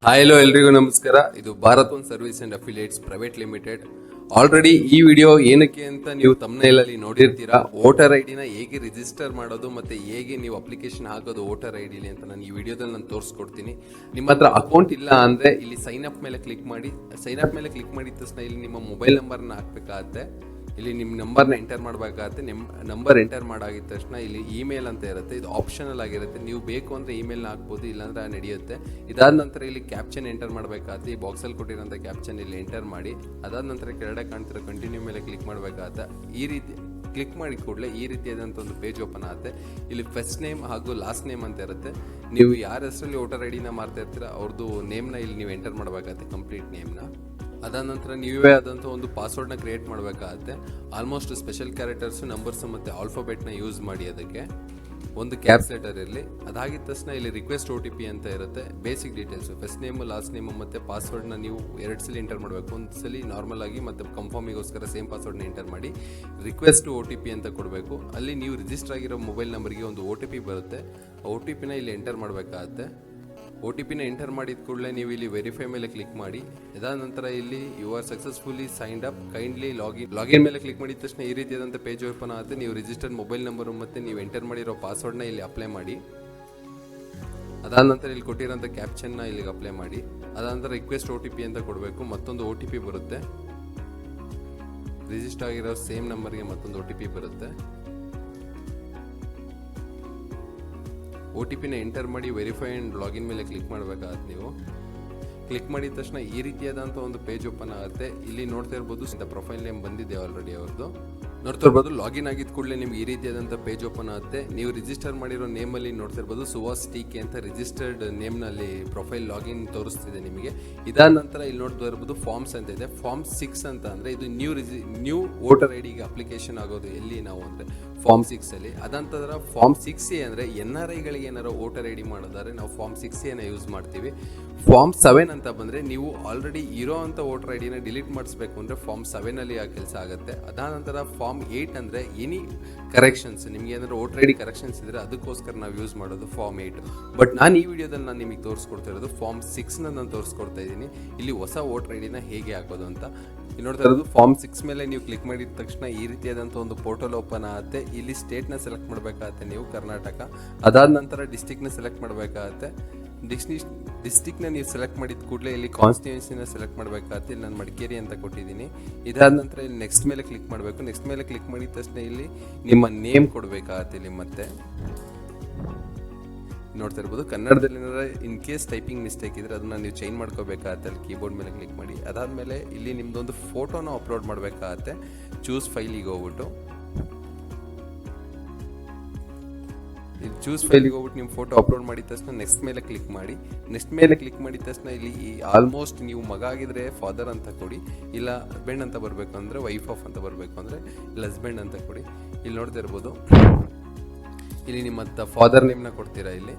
Hello ಎಲ್ರಿಗೂ ನಮಸ್ಕಾರ. ಇದು Bharat loan service and affiliates private limited. Already ಈ ವಿಡಿಯೋ ಏನಕ್ಕೆ ಅಂತ ನೀವು ತಮ್ನೇಲ್ ಅಲ್ಲಿ ನೋಡಿರ್ತೀರಾ. ವೋಟರ್ ಐಡಿನ ಹೇಗೆ ರಿಜಿಸ್ಟರ್ ಮಾಡೋದು ಮತ್ತೆ ಹೇಗೆ ನೀವು ಅಪ್ಲಿಕೇಶನ್ ಹಾಕೋದು ವೋಟರ್ ಐಡಿಲಿ ಅಂತ ನಾನು ಈ ವಿಡಿಯೋದಲ್ಲಿ ನಾನು ತೋರಿಸ್ಕೊಡ್ತೀನಿ. ನಿಮ್ಮ ಹತ್ರ ಅಕೌಂಟ್ ಇಲ್ಲ ಅಂದ್ರೆ ಇಲ್ಲಿ ಸೈನ್ ಅಪ್ ಮೇಲೆ ಕ್ಲಿಕ್ ಮಾಡಿ. ಸೈನ್ ಅಪ್ ಮೇಲೆ ಕ್ಲಿಕ್ ಮಾಡಿದ ತಕ್ಷಣ ಇಲ್ಲಿ ನಿಮ್ಮ ಮೊಬೈಲ್ ನಂಬರ್ನ ಹಾಕ್ಬೇಕಾಗತ್ತೆ. ಇಲ್ಲಿ ನಿಮ್ಮ ನಂಬರ್ನ ಎಂಟರ್ ಮಾಡಬೇಕಾಗತ್ತೆ. ನಿಮ್ಮ ನಂಬರ್ ಎಂಟರ್ ಮಾಡಾಗಿದ ತಕ್ಷಣ ಇಲ್ಲಿ ಇಮೇಲ್ ಅಂತ ಇರುತ್ತೆ. ಇದು ಆಪ್ಷನಲ್ ಆಗಿರುತ್ತೆ. ನೀವು ಬೇಕು ಅಂದರೆ ಇಮೇಲ್ನ ಹಾಕ್ಬೋದು, ಇಲ್ಲಾಂದ್ರೆ ನಡೆಯುತ್ತೆ. ಇದಾದ ನಂತರ ಇಲ್ಲಿ ಕ್ಯಾಪ್ಷನ್ ಎಂಟರ್ ಮಾಡಬೇಕಾಗತ್ತೆ. ಈ ಬಾಕ್ಸಲ್ಲಿ ಕೊಟ್ಟಿರೋಂಥ ಕ್ಯಾಪ್ಷನ್ ಇಲ್ಲಿ ಎಂಟರ್ ಮಾಡಿ. ಅದಾದ ನಂತರ ಕೆಳಗಡೆ ಕಾಣ್ತಿರೋ ಕಂಟಿನ್ಯೂ ಮೇಲೆ ಕ್ಲಿಕ್ ಮಾಡಬೇಕಾಗತ್ತೆ. ಈ ರೀತಿ ಕ್ಲಿಕ್ ಮಾಡಿದ ಕೂಡಲೇ ಈ ರೀತಿಯಾದಂಥ ಒಂದು ಪೇಜ್ ಓಪನ್ ಆಗುತ್ತೆ. ಇಲ್ಲಿ ಫಸ್ಟ್ ನೇಮ್ ಹಾಗೂ ಲಾಸ್ಟ್ ನೇಮ್ ಅಂತ ಇರುತ್ತೆ. ನೀವು ಯಾರ ಹೆಸರಲ್ಲಿ ವೋಟರ್ ಐಡಿನ ಮಾಡ್ತಾ ಇರ್ತೀರ ಅವ್ರದ್ದು ನೇಮ್ನ ಇಲ್ಲಿ ನೀವು ಎಂಟರ್ ಮಾಡಬೇಕಾಗತ್ತೆ, ಕಂಪ್ಲೀಟ್ ನೇಮ್ನ. ಅದಾದ ನಂತರ ನೀವೇ ಆದಂಥ ಒಂದು ಪಾಸ್ವರ್ಡ್ನ ಕ್ರಿಯೇಟ್ ಮಾಡಬೇಕಾಗತ್ತೆ. ಆಲ್ಮೋಸ್ಟ್ ಸ್ಪೆಷಲ್ ಕ್ಯಾರೆಕ್ಟರ್ಸು, ನಂಬರ್ಸು ಮತ್ತು ಆಲ್ಫಾಬೆಟ್ನ ಯೂಸ್ ಮಾಡಿ. ಅದಕ್ಕೆ ಒಂದು ಕ್ಯಾಪ್ಸ್ ಲೆಟರ್ ಇರಲಿ. ಅದಾಗಿದ ತಕ್ಷಣ ಇಲ್ಲಿ ರಿಕ್ವೆಸ್ಟ್ OTP ಅಂತ ಇರುತ್ತೆ. Basic details, first name, last name ಮತ್ತು ಪಾಸ್ವರ್ಡ್ನ ನೀವು 2 ಸಲ ಎಂಟರ್ ಮಾಡಬೇಕು. ಒಂದು ಸಲ ನಾರ್ಮಲ್ ಆಗಿ ಮತ್ತು ಕನ್ಫರ್ಮಿಗೋಸ್ಕರ ಸೇಮ್ ಪಾಸ್ವರ್ಡ್ನ ಎಂಟರ್ ಮಾಡಿ ರಿಕ್ವೆಸ್ಟ್ OTP ಅಂತ ಕೊಡಬೇಕು. ಅಲ್ಲಿ ನೀವು ರಿಜಿಸ್ಟರ್ ಆಗಿರೋ ಮೊಬೈಲ್ ನಂಬರ್ಗೆ ಒಂದು OTP ಬರುತ್ತೆ. OTPನ ಇಲ್ಲಿ ಎಂಟರ್ ಮಾಡಬೇಕಾಗತ್ತೆ. OTPನ ಎಂಟರ್ ಮಾಡಿದ ಕೂಡಲೇ ನೀವು ಇಲ್ಲಿ ವೆರಿಫೈ ಮೇಲೆ ಕ್ಲಿಕ್ ಮಾಡಿ. ಇದಾದ ನಂತರ ಇಲ್ಲಿ you are successfully signed up, kindly login ಮೇಲೆ ಕ್ಲಿಕ್ ಮಾಡಿದ ತಕ್ಷಣ ಈ ರೀತಿಯಾದಂಥ ಪೇಜ್ ಓಪನ್ ಆಗುತ್ತೆ. ನೀವು ರಿಜಿಸ್ಟರ್ಡ್ ಮೊಬೈಲ್ ನಂಬರು ಮತ್ತು ನೀವು ಎಂಟರ್ ಮಾಡಿರೋ ಪಾಸ್ವರ್ಡ್ನ ಇಲ್ಲಿ ಅಪ್ಲೈ ಮಾಡಿ. ಅದಾದ ನಂತರ ಇಲ್ಲಿ ಕೊಟ್ಟಿರೋಂಥ ಕ್ಯಾಪ್ಷನ್ನ ಇಲ್ಲಿಗೆ ಅಪ್ಲೈ ಮಾಡಿ. ಅದಾದ ನಂತರ ರಿಕ್ವೆಸ್ಟ್ OTP ಅಂತ ಕೊಡಬೇಕು. ಮತ್ತೊಂದು OTP ಬರುತ್ತೆ. ರಿಜಿಸ್ಟರ್ ಆಗಿರೋ ಸೇಮ್ ನಂಬರ್ಗೆ ಮತ್ತೊಂದು OTP ಬರುತ್ತೆ. OTPನ ಎಂಟರ್ ಮಾಡಿ ವೆರಿಫೈ ಆ್ಯಂಡ್ ಲಾಗಿನ್ ಮೇಲೆ ಕ್ಲಿಕ್ ಮಾಡಬೇಕಾಗತ್ತೆ. ನೀವು ಕ್ಲಿಕ್ ಮಾಡಿದ ತಕ್ಷಣ ಈ ರೀತಿಯಾದಂಥ ಒಂದು ಪೇಜ್ ಓಪನ್ ಆಗುತ್ತೆ. ಇಲ್ಲಿ ನೋಡ್ತಾ ಇರ್ಬೋದು, ಪ್ರೊಫೈಲ್ ನೇಮ್ ಬಂದಿದೆ ಆಲ್ರೆಡಿ ಅವ್ರದ್ದು. ನೋಡ್ತಾ ಇರ್ಬೋದು, ಲಾಗಿನ್ ಆಗಿದ ಕೂಡಲೇ ನಿಮ್ಗೆ ಈ ರೀತಿಯಾದಂಥ ಪೇಜ್ ಓಪನ್ ಆಗುತ್ತೆ. ನೀವು ರಿಜಿಸ್ಟರ್ ಮಾಡಿರೋ ನೇಮಲ್ಲಿ ನೋಡ್ತಾ ಇರ್ಬೋದು, ಸುಹಾಸ್ TK ಅಂತ ರಿಜಿಸ್ಟರ್ಡ್ ನೇಮ್ನಲ್ಲಿ ಪ್ರೊಫೈಲ್ ಲಾಗಿನ್ ತೋರಿಸ್ತಿದೆ ನಿಮಗೆ. ಇದಾದ ನಂತರ ಇಲ್ಲಿ ನೋಡ್ತಾ ಇರ್ಬೋದು ಫಾರ್ಮ್ಸ್ ಅಂತ ಇದೆ. ಫಾರ್ಮ್ 6 ಅಂತ ಅಂದರೆ ಇದು ನ್ಯೂ ವೋಟರ್ ಐಡಿಗೆ ಅಪ್ಲಿಕೇಶನ್ ಆಗೋದು ಎಲ್ಲಿ ನಾವು ಅಂದರೆ ಫಾರ್ಮ್ 6ಅಲ್ಲಿ. ಅದಂತಂದ್ರೆ ಫಾರ್ಮ್ 6A ಅಂದರೆ NRIಗಳಿಗೆ ಏನಾರು ವೋಟರ್ ಐಡಿ ಮಾಡೋದಾದ್ರೆ ನಾವು ಫಾರ್ಮ್ 6Aನ ಯೂಸ್ ಮಾಡ್ತೀವಿ. ಫಾರ್ಮ್ 7 ಅಂತ ಬಂದರೆ ನೀವು ಆಲ್ರೆಡಿ ಇರೋ ಅಂಥ ವೋಟರ್ ಐಡಿನ ಡಿಲೀಟ್ ಮಾಡಿಸ್ಬೇಕು ಅಂದರೆ ಫಾರ್ಮ್ 7ಅಲ್ಲಿ ಆ ಕೆಲಸ ಆಗುತ್ತೆ. ಅದಾದ ನಂತರ ಫಾರ್ಮ್ 8 ಅಂದರೆ ಎನಿ ಕರೆಕ್ಷನ್ಸ್, ನಿಮಗೆ ಏನಾದ್ರು ವೋಟರ್ ಐಡಿ ಕರೆಕ್ಷನ್ಸ್ ಇದ್ದರೆ ಅದಕ್ಕೋಸ್ಕರ ನಾವು ಯೂಸ್ ಮಾಡೋದು ಫಾರ್ಮ್ 8. ಬಟ್ ನಾನು ಈ ವಿಡಿಯೋದಲ್ಲಿ ನಾನು ನಿಮಗೆ ತೋರಿಸ್ಕೊಡ್ತಾ ಇರೋದು ಫಾರ್ಮ್ 6ನ ನಾನು ತೋರಿಸ್ಕೊಡ್ತಾ ಇದ್ದೀನಿ. ಇಲ್ಲಿ ಹೊಸ ವೋಟರ್ ಐಡಿನ ಹೇಗೆ ಹಾಕೋದು ಅಂತ. ಇಲ್ಲಿ ನೋಡ್ತಾ ಇರೋದು ಫಾರ್ಮ್ 6 ಮೇಲೆ ನೀವು ಕ್ಲಿಕ್ ಮಾಡಿದ ತಕ್ಷಣ ಈ ರೀತಿಯಾದಂಥ ಒಂದು ಪೋರ್ಟಲ್ ಓಪನ್ ಆಗುತ್ತೆ. ಇಲ್ಲಿ ಸ್ಟೇಟ್ನ ಸೆಲೆಕ್ಟ್ ಮಾಡಬೇಕಾಗತ್ತೆ ನೀವು, ಕರ್ನಾಟಕ. ಅದಾದ ನಂತರ ಡಿಸ್ಟಿಕ್ನ ಸೆಲೆಕ್ಟ್ ಮಾಡಬೇಕಾಗತ್ತೆ. ಡಿಸ್ಟಿಕ್ನ ನೀವು ಸೆಲೆಕ್ಟ್ ಮಾಡಿದ ಕೂಡಲೇ ಇಲ್ಲಿ ಕಾನ್ಸ್ಟಿಟ್ಯೂನ್ಸಿನ ಸೆಲೆಕ್ಟ್ ಮಾಡಬೇಕಾಗತ್ತೆ. ಇಲ್ಲಿ ನಾನು ಮಡಿಕೇರಿ ಅಂತ ಕೊಟ್ಟಿದ್ದೀನಿ. ಇದಾದ ನಂತರ ಇಲ್ಲಿ ನೆಕ್ಸ್ಟ್ ಮೇಲೆ ಕ್ಲಿಕ್ ಮಾಡಬೇಕು. ನೆಕ್ಸ್ಟ್ ಮೇಲೆ ಕ್ಲಿಕ್ ಮಾಡಿದ ತಕ್ಷಣ ಇಲ್ಲಿ ನಿಮ್ಮ ನೇಮ್ ಕೊಡಬೇಕಾಗತ್ತೆ. ಇಲ್ಲಿ ಮತ್ತೆ ನೋಡ್ತಾ ಇರ್ಬೋದು, ಕನ್ನಡದಲ್ಲಿ ಏನಾರ ಇನ್ ಕೇಸ್ ಟೈಪಿಂಗ್ ಮಿಸ್ಟೇಕ್ ಇದ್ರೆ ಅದನ್ನ ನೀವು ಚೇಂಜ್ ಮಾಡ್ಕೋಬೇಕಾಗತ್ತೆ. ಅಲ್ಲಿ ಕೀಬೋರ್ಡ್ ಮೇಲೆ ಕ್ಲಿಕ್ ಮಾಡಿ. ಅದಾದಮೇಲೆ ಇಲ್ಲಿ ನಿಮ್ಮದೊಂದು ಫೋಟೋನ ಅಪ್ಲೋಡ್ ಮಾಡಬೇಕಾಗತ್ತೆ. ಚೂಸ್ ಫೈಲಿಗೆ ಹೋಗ್ಬಿಟ್ಟು ನಿಮ್ಮ ಫೋಟೋ ಅಪ್ಲೋಡ್ ಮಾಡಿದ ತಕ್ಷಣ ನೆಕ್ಸ್ಟ್ ಮೇಲೆ ಕ್ಲಿಕ್ ಮಾಡಿ. ನೆಕ್ಸ್ಟ್ ಮೇಲೆ ಕ್ಲಿಕ್ ಮಾಡಿದ ತಕ್ಷಣ ಇಲ್ಲಿ ಆಲ್ಮೋಸ್ಟ್ ನೀವು ಮಗ ಆಗಿದ್ರೆ ಫಾದರ್ ಅಂತ ಕೊಡಿ, ಇಲ್ಲ ಹಸ್ಬೆಂಡ್ ಅಂತ ಬರಬೇಕು ಅಂದರೆ ವೈಫ್ ಆಫ್ ಅಂತ ಬರಬೇಕು ಅಂದರೆ ಇಲ್ಲ ಹಸ್ಬೆಂಡ್ ಅಂತ ಕೊಡಿ. ಇಲ್ಲಿ ನೋಡ್ತಾ ಇರ್ಬೋದು, ಇಲ್ಲಿ ನಿಮ್ಮ ಫಾದರ್ ನೇಮ್ನ ಕೊಡ್ತೀರಾ. ಇಲ್ಲಿ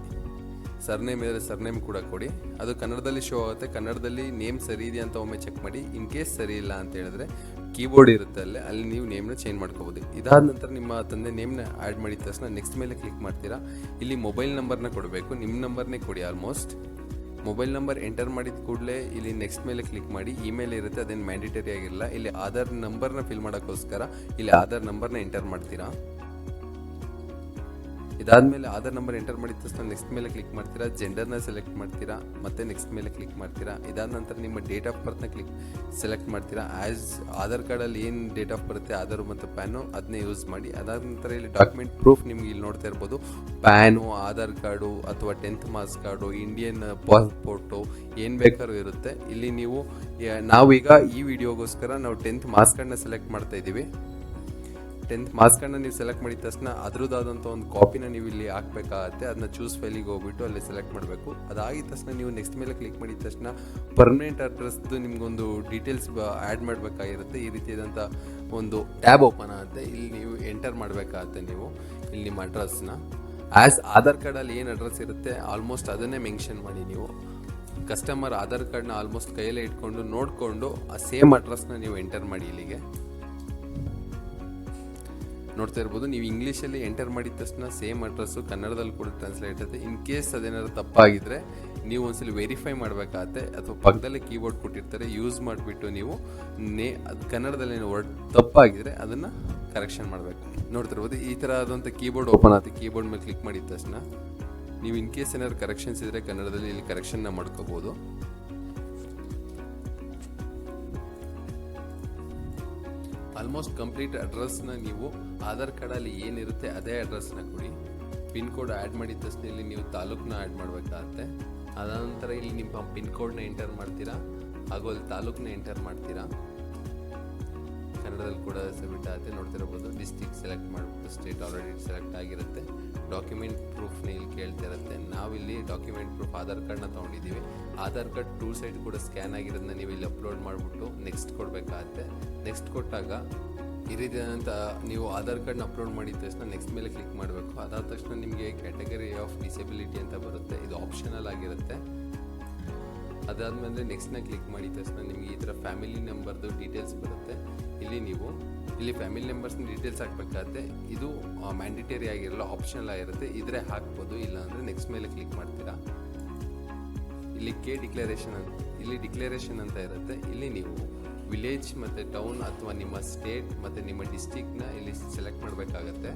ಸರ್ನೇಮ್ ಇದ್ದರೆ ಸರ್ನೇಮ್ ಕೂಡ ಕೊಡಿ. ಅದು ಕನ್ನಡದಲ್ಲಿ ಶೋ ಆಗುತ್ತೆ. ಕನ್ನಡದಲ್ಲಿ ನೇಮ್ ಸರಿ ಇದೆಯಾ ಅಂತ ಒಮ್ಮೆ ಚೆಕ್ ಮಾಡಿ. ಇನ್ ಕೇಸ್ ಸರಿ ಇಲ್ಲ ಅಂತ ಹೇಳಿದ್ರೆ ಕೀಬೋರ್ಡ್ ಇರುತ್ತೆ ಅಲ್ಲಿ ನೀವು ನೇಮ್ನ ಚೇಂಜ್ ಮಾಡ್ಕೋಬೋದು. ಇದಾದ ನಂತರ ನಿಮ್ಮ ತಂದೆ ನೇಮ್ನ ಆ್ಯಡ್ ಮಾಡಿದ ತಕ್ಷಣ ನೆಕ್ಸ್ಟ್ ಮೇಲೆ ಕ್ಲಿಕ್ ಮಾಡ್ತೀರಾ. ಇಲ್ಲಿ ಮೊಬೈಲ್ ನಂಬರ್ನ ಕೊಡಬೇಕು. ನಿಮ್ಮ ನಂಬರ್ನೇ ಕೊಡಿ. ಆಲ್ಮೋಸ್ಟ್ ಮೊಬೈಲ್ ನಂಬರ್ ಎಂಟರ್ ಮಾಡಿದ ಕೂಡಲೇ ಇಲ್ಲಿ ನೆಕ್ಸ್ಟ್ ಮೇಲೆ ಕ್ಲಿಕ್ ಮಾಡಿ. ಇಮೇಲ್ ಇರುತ್ತೆ, ಅದೇನು ಮ್ಯಾಂಡೇಟರಿ ಆಗಿರಲ್ಲ. ಇಲ್ಲಿ ಆಧಾರ್ ನಂಬರ್ನ ಫಿಲ್ ಮಾಡೋಕ್ಕೋಸ್ಕರ ಇಲ್ಲಿ ಆಧಾರ್ ನಂಬರ್ನ ಎಂಟರ್ ಮಾಡ್ತೀರಾ. ಇದಾದಮೇಲೆ ಆಧಾರ್ ನಂಬರ್ ಎಂಟರ್ ಮಾಡಿದ ತಕ್ಷಣ ನೆಕ್ಸ್ಟ್ ಮೇಲೆ ಕ್ಲಿಕ್ ಮಾಡ್ತೀರಾ. ಜೆಂಡರ್ನ ಸೆಲೆಕ್ಟ್ ಮಾಡ್ತೀರಾ, ಮತ್ತೆ ನೆಕ್ಸ್ಟ್ ಮೇಲೆ ಕ್ಲಿಕ್ ಮಾಡ್ತೀರಾ. ಇದಾದ ನಂತರ ನಿಮ್ಮ ಡೇಟ್ ಆಫ್ ಬರ್ತ್ನ ಸೆಲೆಕ್ಟ್ ಮಾಡ್ತೀರಾ. ಆ್ಯಸ್ ಆಧಾರ್ ಕಾರ್ಡಲ್ಲಿ ಏನು ಡೇಟ್ ಆಫ್ ಬರುತ್ತೆ, ಆಧಾರ್ ಮತ್ತು ಪ್ಯಾನು ಅದನ್ನೇ ಯೂಸ್ ಮಾಡಿ. ಅದಾದ ನಂತರ ಇಲ್ಲಿ ಡಾಕ್ಯುಮೆಂಟ್ ಪ್ರೂಫ್ ನಿಮ್ಗೆ ಇಲ್ಲಿ ನೋಡ್ತಾ ಇರ್ಬೋದು, ಪ್ಯಾನು, ಆಧಾರ್ ಕಾರ್ಡು ಅಥವಾ 10th marks card, Indian passport ಏನು ಬೇಕಾದ್ರೂ ಇರುತ್ತೆ. ಇಲ್ಲಿ ನಾವೀಗ ಈ ವಿಡಿಯೋಗೋಸ್ಕರ ನಾವು 10th ಮಾರ್ಕ್ಸ್ ಕಾರ್ಡ್ನ ಸೆಲೆಕ್ಟ್ ಮಾಡ್ತಾ ಇದ್ದೀವಿ. 10th ಮಾರ್ಕ್ಸ್ ಕಾರ್ಡ್ನ ನೀವು ಸೆಲೆಕ್ಟ್ ಮಾಡಿದ ತಕ್ಷಣ ಅದ್ರದ್ದಾದಂಥ ಒಂದು ಕಾಪಿನ ನೀವು ಇಲ್ಲಿ ಹಾಕಬೇಕಾಗತ್ತೆ. ಅದನ್ನ ಚೂಸ್ ಫೈಲಿಗೆ ಹೋಗ್ಬಿಟ್ಟು ಅಲ್ಲಿ ಸೆಲೆಕ್ಟ್ ಮಾಡಬೇಕು. ಅದಾಗಿದ ತಕ್ಷಣ ನೀವು ನೆಕ್ಸ್ಟ್ ಮೇಲೆ ಕ್ಲಿಕ್ ಮಾಡಿದ ತಕ್ಷಣ ಪರ್ಮನೆಂಟ್ ಅಡ್ರೆಸ್ದು ನಿಮಗೊಂದು ಡೀಟೇಲ್ಸ್ ಆ್ಯಡ್ ಮಾಡಬೇಕಾಗಿರುತ್ತೆ. ಈ ರೀತಿಯಾದಂಥ ಒಂದು ಟ್ಯಾಬ್ ಓಪನ್ ಆಗುತ್ತೆ. ಇಲ್ಲಿ ನೀವು ಎಂಟರ್ ಮಾಡಬೇಕಾಗತ್ತೆ. ನೀವು ಇಲ್ಲಿ ನಿಮ್ಮ ಅಡ್ರೆಸ್ನ ಆ್ಯಸ್ ಆಧಾರ್ ಕಾರ್ಡಲ್ಲಿ ಏನು ಅಡ್ರೆಸ್ ಇರುತ್ತೆ ಆಲ್ಮೋಸ್ಟ್ ಅದನ್ನೇ ಮೆನ್ಷನ್ ಮಾಡಿ. ನೀವು ಕಸ್ಟಮರ್ ಆಧಾರ್ ಕಾರ್ಡ್ನ ಆಲ್ಮೋಸ್ಟ್ ಕೈಯಲ್ಲೇ ಇಟ್ಕೊಂಡು ನೋಡಿಕೊಂಡು ಆ ಸೇಮ್ ಅಡ್ರೆಸ್ನ ನೀವು ಎಂಟರ್ ಮಾಡಿ. ಇಲ್ಲಿಗೆ ನೋಡ್ತಾ ಇರ್ಬೋದು, ನೀವು ಇಂಗ್ಲೀಷಲ್ಲಿ ಎಂಟರ್ ಮಾಡಿದ ತಕ್ಷಣ ಸೇಮ್ ಅಡ್ರೆಸ್ಸು ಕನ್ನಡದಲ್ಲಿ ಕೂಡ ಟ್ರಾನ್ಸ್ಲೇಟ್ ಆಗುತ್ತೆ. ಇನ್ ಕೇಸ್ ಅದೇನಾದ್ರು ತಪ್ಪಾಗಿದ್ದರೆ ನೀವು ಒಂದ್ಸಲ ವೆರಿಫೈ ಮಾಡಬೇಕಾಗತ್ತೆ, ಅಥವಾ ಪಕ್ಕದಲ್ಲೇ ಕೀಬೋರ್ಡ್ ಕೊಟ್ಟಿರ್ತಾರೆ ಯೂಸ್ ಮಾಡಿಬಿಟ್ಟು ನೀವು ಅದು ಕನ್ನಡದಲ್ಲಿ ವರ್ಡ್ ತಪ್ಪಾಗಿದ್ರೆ ಅದನ್ನು ಕರೆಕ್ಷನ್ ಮಾಡಬೇಕು. ನೋಡ್ತಿರ್ಬೋದು ಈ ಥರ ಆದಂಥ ಕೀಬೋರ್ಡ್ ಓಪನ್ ಆಗುತ್ತೆ. ಕೀಬೋರ್ಡ್ ಮೇಲೆ ಕ್ಲಿಕ್ ಮಾಡಿದ ತಕ್ಷಣ ನೀವು ಇನ್ ಕೇಸ್ ಏನಾದ್ರು ಕರೆಕ್ಷನ್ಸ್ ಇದ್ದರೆ ಕನ್ನಡದಲ್ಲಿ ಇಲ್ಲಿ ಕರೆಕ್ಷನ್ನ ಮಾಡ್ಕೋಬೋದು. ಆಲ್ಮೋಸ್ಟ್ ಕಂಪ್ಲೀಟ್ ಅಡ್ರೆಸ್ನ ನೀವು ಆಧಾರ್ ಕಾರ್ಡಲ್ಲಿ ಏನಿರುತ್ತೆ ಅದೇ ಅಡ್ರೆಸ್ನ ಕೊಡಿ. ಪಿನ್ ಕೋಡ್ ಆ್ಯಡ್ ಮಾಡಿದ ತಕ್ಷಣ ಇಲ್ಲಿ ನೀವು ತಾಲೂಕನ್ನ ಆ್ಯಡ್ ಮಾಡಬೇಕಾಗತ್ತೆ. ಅದಾದ ನಂತರ ಇಲ್ಲಿ ನಿಮ್ಮ ಪಿನ್ ಕೋಡ್ನ ಎಂಟರ್ ಮಾಡ್ತೀರಾ, ಹಾಗೂ ಅಲ್ಲಿ ತಾಲೂಕನ್ನ ಎಂಟರ್ ಮಾಡ್ತೀರಾ. ಕನ್ನಡದಲ್ಲಿ ಕೂಡ ಸಬ್ಮಿಟ್ ಆಗುತ್ತೆ. ನೋಡ್ತಿರ್ಬೋದು ಡಿಸ್ಟಿಕ್ ಸೆಲೆಕ್ಟ್ ಮಾಡಿಬಿಟ್ಟು ಸ್ಟೇಟ್ ಆಲ್ರೆಡಿ ಸೆಲೆಕ್ಟ್ ಆಗಿರುತ್ತೆ. ಡಾಕ್ಯುಮೆಂಟ್ ಪ್ರೂಫ್ನ ಇಲ್ಲಿ ಕೇಳ್ತಾ ಇರುತ್ತೆ. ನಾವಿಲ್ಲಿ ಡಾಕ್ಯುಮೆಂಟ್ ಪ್ರೂಫ್ ಆಧಾರ್ ಕಾರ್ಡ್ನ ತೊಗೊಂಡಿದ್ದೀವಿ. ಆಧಾರ್ ಕಾರ್ಡ್ 2 ಸೈಡ್ ಕೂಡ ಸ್ಕ್ಯಾನ್ ಆಗಿರೋದನ್ನ ನೀವು ಇಲ್ಲಿ ಅಪ್ಲೋಡ್ ಮಾಡಿಬಿಟ್ಟು ನೆಕ್ಸ್ಟ್ ಕೊಡಬೇಕಾಗತ್ತೆ. ನೆಕ್ಸ್ಟ್ ಕೊಟ್ಟಾಗ ಈ ರೀತಿಯಾದಂಥ ನೀವು ಆಧಾರ್ ಕಾರ್ಡ್ನ ಅಪ್ಲೋಡ್ ಮಾಡಿದ ತಕ್ಷಣ ನೆಕ್ಸ್ಟ್ ಮೇಲೆ ಕ್ಲಿಕ್ ಮಾಡಬೇಕು. ಅದಾದ ತಕ್ಷಣ ನಿಮಗೆ ಕ್ಯಾಟಗರಿ ಆಫ್ ಡಿಸೆಬಿಲಿಟಿ ಅಂತ ಬರುತ್ತೆ, ಇದು ಆಪ್ಷನಲ್ ಆಗಿರುತ್ತೆ. ಅದಾದಮೇಲೆ ನೆಕ್ಸ್ಟ್ನ ಕ್ಲಿಕ್ ಮಾಡಿದ ತಕ್ಷಣ ನಿಮಗೆ ಈ ಥರ ಫ್ಯಾಮಿಲಿ ನಂಬರ್ದು ಡೀಟೇಲ್ಸ್ ಬರುತ್ತೆ. ಇಲ್ಲಿ ಫ್ಯಾಮಿಲಿ ಮೆಂಬರ್ಸ್ನ ಡೀಟೇಲ್ಸ್ ಹಾಕಬೇಕಾಗತ್ತೆ. ಇದು ಮ್ಯಾಂಡೇಟರಿ ಆಗಿರಲ್ಲ, ಆಪ್ಷನಲ್ ಆಗಿರುತ್ತೆ. ಇದ್ರೆ ಹಾಕ್ಬೋದು, ಇಲ್ಲ ಅಂದರೆ ನೆಕ್ಸ್ಟ್ ಮೇಲೆ ಕ್ಲಿಕ್ ಮಾಡ್ತೀರಾ. ಇಲ್ಲಿ ಡಿಕ್ಲರೇಷನ್ ಅಂತ ಇರುತ್ತೆ. ಇಲ್ಲಿ ನೀವು ವಿಲೇಜ್ ಮತ್ತು ಟೌನ್ ಅಥವಾ ನಿಮ್ಮ ಸ್ಟೇಟ್ ಮತ್ತು ನಿಮ್ಮ ಡಿಸ್ಟಿಕ್ನ ಇಲ್ಲಿ ಸೆಲೆಕ್ಟ್ ಮಾಡಬೇಕಾಗತ್ತೆ.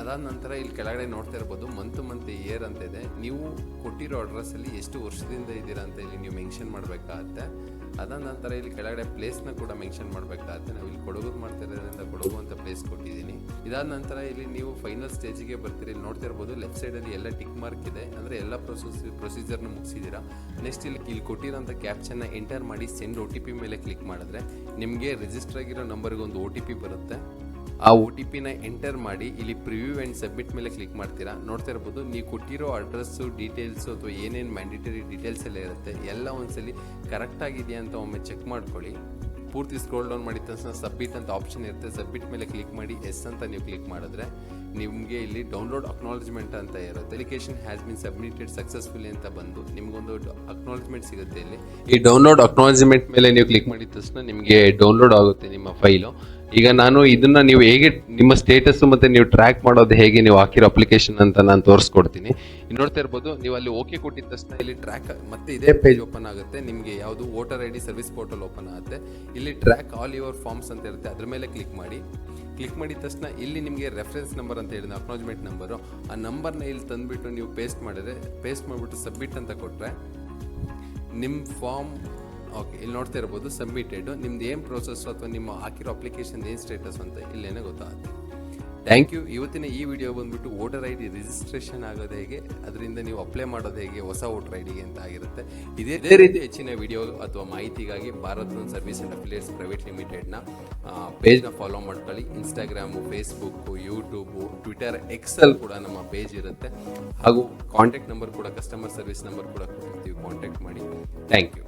ಅದಾದ ನಂತರ ಇಲ್ಲಿ ಕೆಳಗಡೆ ನೋಡ್ತಾ ಇರ್ಬೋದು ಮಂತ್ ಇಯರ್ ಅಂತ ಇದೆ. ನೀವು ಕೊಟ್ಟಿರೋ ಅಡ್ರೆಸ್ಸಲ್ಲಿ ಎಷ್ಟು ವರ್ಷದಿಂದ ಇದ್ದೀರಾ ಅಂತ ಇಲ್ಲಿ ನೀವು ಮೆನ್ಷನ್ ಮಾಡಬೇಕಾಗತ್ತೆ. ಅದಾದ ನಂತರ ಇಲ್ಲಿ ಕೆಳಗಡೆ ಪ್ಲೇಸ್ನ ಕೂಡ ಮೆನ್ಷನ್ ಮಾಡಬೇಕಾಗತ್ತೆ. ನಾವು ಇಲ್ಲಿ ಕೊಡಗು ಮಾಡ್ತಾ ಇರೋದ್ರಿಂದ ಕೊಡಗು ಅಂತ ಪ್ಲೇಸ್ ಕೊಟ್ಟಿದ್ದೀನಿ. ಇದಾದ ನಂತರ ಇಲ್ಲಿ ನೀವು ಫೈನಲ್ ಸ್ಟೇಜಿಗೆ ಬರ್ತೀರಿ. ಇಲ್ಲಿ ನೋಡ್ತಾ ಇರ್ಬೋದು ಲೆಫ್ಟ್ ಸೈಡಲ್ಲಿ ಎಲ್ಲ ಟಿಕ್ ಮಾರ್ಕ್ ಇದೆ, ಅಂದರೆ ಎಲ್ಲ ಪ್ರೊಸೀಜರ್ನ ಮುಗಿಸಿದ್ದೀರಾ. ನೆಕ್ಸ್ಟ್ ಇಲ್ಲಿ ಕೊಟ್ಟಿರೋಂಥ ಕ್ಯಾಪ್ಚನ್ನ ಎಂಟರ್ ಮಾಡಿ ಸೆಂಡ್ OTP ಮೇಲೆ ಕ್ಲಿಕ್ ಮಾಡಿದ್ರೆ ನಿಮಗೆ ರಿಜಿಸ್ಟರ್ ಆಗಿರೋ ನಂಬರ್ಗೆ ಒಂದು OTP ಬರುತ್ತೆ. ಆ OTP ಎಂಟರ್ ಮಾಡಿ ಇಲ್ಲಿ ಪ್ರಿವ್ಯೂ ಆ್ಯಂಡ್ ಸಬ್ಮಿಟ್ ಮೇಲೆ ಕ್ಲಿಕ್ ಮಾಡ್ತೀರಾ. ನೋಡ್ತಾ ಇರ್ಬೋದು ನೀವು ಕೊಟ್ಟಿರೋ ಅಡ್ರೆಸ್ಸು ಡೀಟೇಲ್ಸು ಅಥವಾ ಏನೇನು ಮ್ಯಾಂಡೇಟರಿ ಡೀಟೇಲ್ಸ್ ಎಲ್ಲ ಇರುತ್ತೆ ಎಲ್ಲ ಒಂದ್ಸಲಿ ಕರೆಕ್ಟ್ ಆಗಿದೆಯಾ ಅಂತ ಒಮ್ಮೆ ಚೆಕ್ ಮಾಡ್ಕೊಳ್ಳಿ. ಪೂರ್ತಿ ಸ್ಕ್ರೋಲ್ ಡೌನ್ ಮಾಡಿದ ತಕ್ಷಣ ಸಬ್ಮಿಟ್ ಅಂತ ಆಪ್ಷನ್ ಇರುತ್ತೆ. ಸಬ್ಮಿಟ್ ಮೇಲೆ ಕ್ಲಿಕ್ ಮಾಡಿ ಎಸ್ ಅಂತ ನೀವು ಕ್ಲಿಕ್ ಮಾಡಿದ್ರೆ ನಿಮಗೆ ಇಲ್ಲಿ ಡೌನ್ಲೋಡ್ ಅಕ್ನಾಲಜ್ಮೆಂಟ್ ಅಂತ ಇರುತ್ತೆ. Application has been submitted successfully ಅಂತ ಬಂದು ನಿಮಗೊಂದು ಅಕ್ನಾಲಜ್ಮೆಂಟ್ ಸಿಗುತ್ತೆ. ಇಲ್ಲಿ ಈ ಡೌನ್ಲೋಡ್ ಅಕ್ನಾಲಜ್ಮೆಂಟ್ ಮೇಲೆ ನೀವು ಕ್ಲಿಕ್ ಮಾಡಿದ ತಕ್ಷಣ ನಿಮಗೆ ಡೌನ್ಲೋಡ್ ಆಗುತ್ತೆ ನಿಮ್ಮ ಫೈಲು. ಈಗ ನಾನು ಇದನ್ನ ನೀವು ಹೇಗೆ ನಿಮ್ಮ ಸ್ಟೇಟಸ್ ಮತ್ತೆ ನೀವು ಟ್ರ್ಯಾಕ್ ಮಾಡೋದು ಹೇಗೆ ನೀವು ಹಾಕಿರೋ ಅಪ್ಲಿಕೇಶನ್ ಅಂತ ನಾನು ತೋರಿಸ್ಕೊಡ್ತೀನಿ. ನೋಡ್ತಾ ಇರ್ಬೋದು ನೀವು ಅಲ್ಲಿ ಓಕೆ ಕೊಟ್ಟಿದ ತಕ್ಷಣ ಇಲ್ಲಿ ಟ್ರ್ಯಾಕ್ ಮತ್ತೆ ಇದೇ ಪೇಜ್ ಓಪನ್ ಆಗುತ್ತೆ. ನಿಮಗೆ ಯಾವುದು voter ID service portal open ಆಗುತ್ತೆ. ಇಲ್ಲಿ ಟ್ರ್ಯಾಕ್ ಆಲ್ ಯುವರ್ ಫಾರ್ಮ್ಸ್ ಅಂತ ಇರುತ್ತೆ, ಅದ್ರ ಮೇಲೆ ಕ್ಲಿಕ್ ಮಾಡಿದ ತಕ್ಷಣ ಇಲ್ಲಿ ನಿಮಗೆ ರೆಫರೆನ್ಸ್ ನಂಬರ್ ಅಂತ ಹೇಳಿದ ಅಕ್ನಾಲಜ್ಮೆಂಟ್ ನಂಬರು, ಆ ನಂಬರ್ನ ಇಲ್ಲಿ ತಂದುಬಿಟ್ಟು ನೀವು ಪೇಸ್ಟ್ ಮಾಡಿಬಿಟ್ಟು ಸಬ್ಮಿಟ್ ಅಂತ ಕೊಟ್ಟರೆ ನಿಮ್ಮ ಫಾರ್ಮ್ ಓಕೆ ಇಲ್ಲಿ ನೋಡ್ತಾ ಇರ್ಬೋದು ಸಬ್ಮಿಟೆಡ್. ನಿಮ್ದು ಏನು ಪ್ರೋಸೆಸ್ ಅಥವಾ ನಿಮ್ಮ ಹಾಕಿರೋ ಅಪ್ಲಿಕೇಶನ್ ಏನು ಸ್ಟೇಟಸ್ ಅಂತ ಇಲ್ಲೇನೇ ಗೊತ್ತಾಗುತ್ತೆ. Thank you. ಇವತ್ತಿನ ಈ ವಿಡಿಯೋ ಬಂದ್ಬಿಟ್ಟು ವೋಟರ್ ID ರಿಜಿಸ್ಟ್ರೇಷನ್ ಆಗೋದು ಹೇಗೆ, ಅದರಿಂದ ನೀವು ಅಪ್ಲೈ ಮಾಡೋದು ಹೇಗೆ ಹೊಸ ವೋಟರ್ IDಗೆ ಅಂತ ಆಗಿರುತ್ತೆ. ಇದೇ ರೀತಿ ಹೆಚ್ಚಿನ ವಿಡಿಯೋ ಅಥವಾ ಮಾಹಿತಿಗಾಗಿ Bharat loan service and affiliates private ಲಿಮಿಟೆಡ್ನ ಪೇಜ್ನ ಫಾಲೋ ಮಾಡ್ಕೊಳ್ಳಿ. Instagram, Facebook, YouTube, Twitter, X ಕೂಡ ನಮ್ಮ ಪೇಜ್ ಇರುತ್ತೆ. ಹಾಗೂ ಕಾಂಟ್ಯಾಕ್ಟ್ ನಂಬರ್ ಕೂಡ, ಕಸ್ಟಮರ್ ಸರ್ವಿಸ್ ನಂಬರ್ ಕೂಡ ಕೊಟ್ಟಿರ್ತೀವಿ, ಕಾಂಟ್ಯಾಕ್ಟ್ ಮಾಡಿ. Thank you.